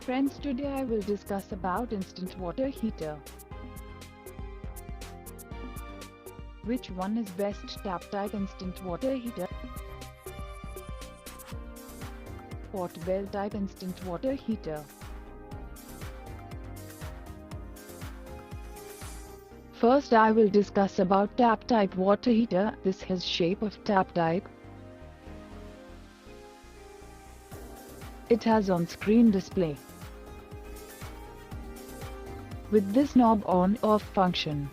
Friends, today I will discuss about instant water heater. Which one is best, tap type instant water heater, portable type instant water heater? First I will discuss about tap type water heater. This has shape of tap type. It has on-screen display with this knob on-off function.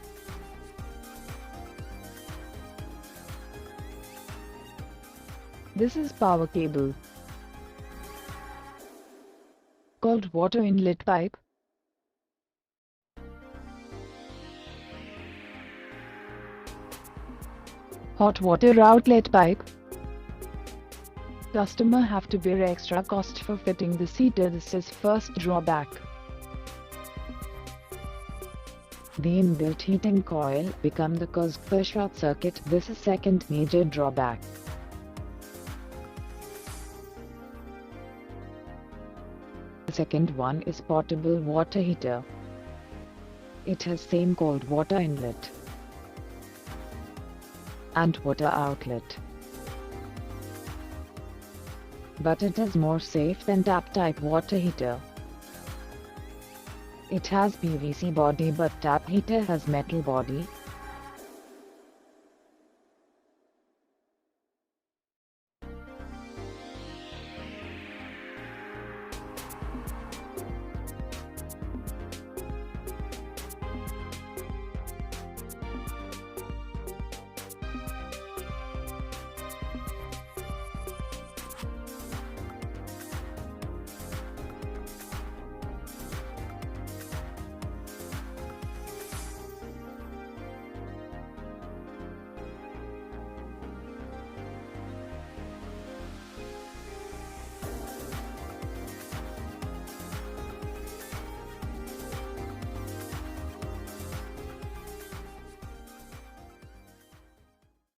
This is power cable called water inlet pipe. Hot water outlet pipe. Customer have to bear extra cost for fitting this heater. This is first drawback. The inbuilt heating coil become the cause for short circuit. This is second major drawback. The second one is portable water heater. It has same cold water inlet and water outlet, but it is more safe than tap type water heater. It has PVC body but tap heater has metal body.